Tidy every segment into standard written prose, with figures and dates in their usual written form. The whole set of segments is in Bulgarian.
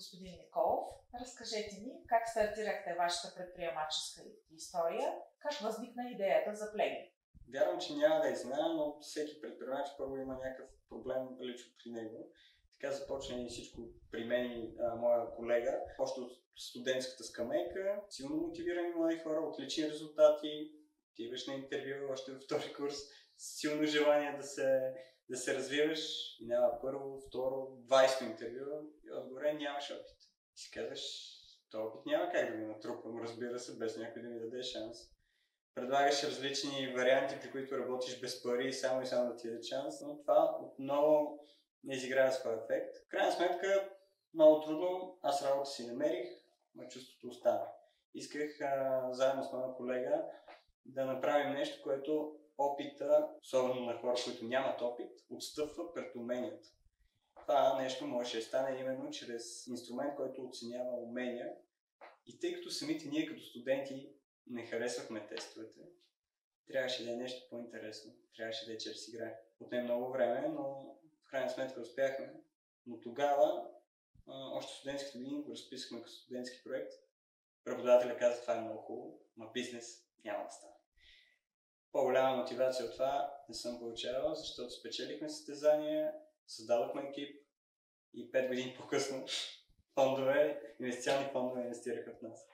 господин Николов. Разкажете ни как стартирахте вашата предприемаческа история, как възникна идеята за Plegi. Вярвам, че няма да я знае, но всеки предприемач първо има някакъв проблем лично при него. Така започна и всичко при мен и моя колега. Още от студентската скамейка, силно мотивирани млади хора, отлични резултати, отиваш на интервю още във втори курс, силно желание да се развиваш и няма първо, второ, 20 интервю и отгоре нямаш опит. И си казваш, този опит няма как да го натрупам, разбира се, без някой да ми даде шанс. Предлагаш различни варианти, при които работиш без пари и само да ти даде шанс, но това отново не изиграва своя ефект. В крайна сметка, много трудно, аз работа си намерих, но чувството остана. Исках заедно с моя колега да направим нещо, което опита, особено на хора, които нямат опит, отстъпва пред уменията. Това нещо може да стане именно чрез инструмент, който оценява умения. И тъй като самите ние като студенти не харесвахме тестовете, трябваше да е нещо по-интересно, трябваше да е чрез игра. Отне много време, но в крайна сметка успяхме. Но тогава, още в студентските години, го разписахме като студентски проект. Преподавателя каза, това е много хубаво, но бизнес няма да стане. По-голяма мотивация от това не съм получавал, защото спечелихме състезания, създадохме екип и 5 години по-късно инвестиционни фондове инвестираха в нас.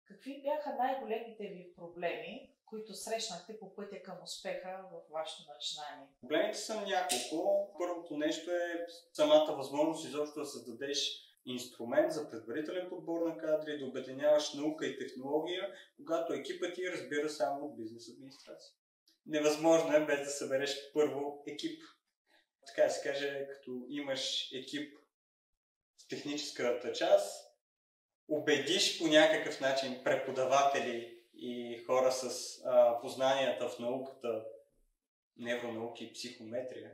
Какви бяха най-големите ви проблеми, които срещнахте по пътя към успеха в вашето начинание? Проблемите са няколко. Първото нещо е самата възможност изобщо да създадеш инструмент за предварителен подбор на кадри, да обединяваш наука и технология, когато екипът ти разбира само от бизнес администрация. Невъзможно е без да събереш първо екип. Така да се каже, като имаш екип в техническата част, убедиш по някакъв начин преподаватели и хора с познанията в науката, невронауки и психометрия,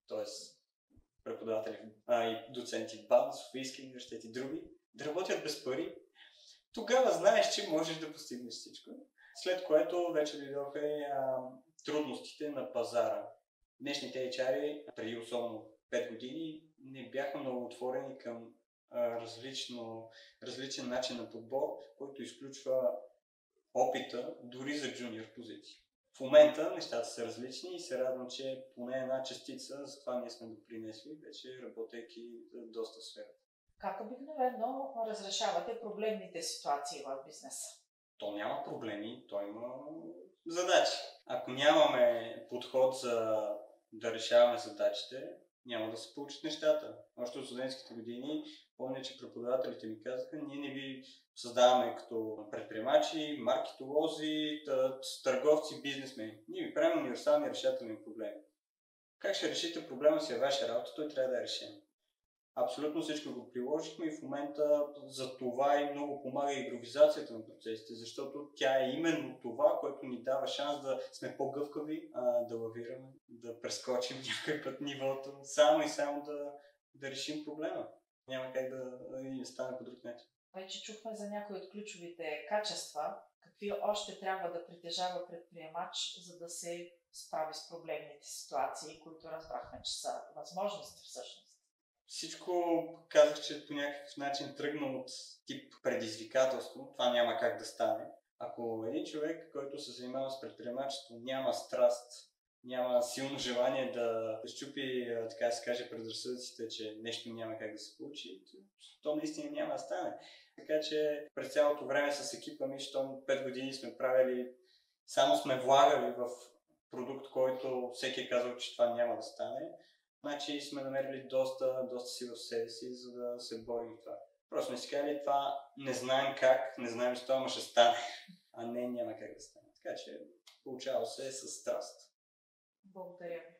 т.е. преподаватели и доценти в БАН, Софийски университет и други, да работят без пари, тогава знаеш, че можеш да постигнеш всичко. След което вече дойдоха трудностите на пазара. Днешните HR-и, преди особено 5 години, не бяха много отворени към различен начин на подбор, който изключва опита дори за джуниор позиции. В момента нещата са различни и се радвам, че поне една частица, за това ние сме допринесли, вече работейки доста в сферата. Как обикновено разрешавате проблемните ситуации в бизнеса? То няма проблеми, то има задачи. Ако нямаме подход за да решаваме задачите, няма да се получат нещата. Още от студентските години помня, че преподавателите ми казаха, ние не ви създаваме като предприемачи, маркетолози, търговци, бизнесмени. Ние ви правим универсални решателни проблеми. Как ще решите проблема си е ваша работа, той трябва да е решен. Абсолютно всичко го приложихме и в момента за това и много помага импровизацията на процесите, защото тя е именно това, което ни дава шанс да сме по-гъвкави, да лавираме, да прескочим някой път нивото, само да решим проблема. Няма как да стане по друг начин. Вече чухме за някои от ключовите качества. Какви още трябва да притежава предприемач, за да се справи с проблемните ситуации, които разбрахме, че са възможности всъщност? Всичко казах, че по някакъв начин тръгна от тип предизвикателство. Това няма как да стане. Ако един човек, който се занимава с предприемачество, няма страст, няма силно желание да счупи, така да се каже, предразсъдъците, че нещо няма как да се получи, то наистина няма да стане. Така че през цялото време с екипа ми, щом 5 години сме правили, само сме влагали в продукт, който всеки е казал, че това няма да стане. Значи сме намерили доста си в себе си, за да се борим това. Просто сме си казали, това не знаем как, не знаем с това, ама ще стане, а не няма как да стане. Така че получава се с страст. Благодаря ви.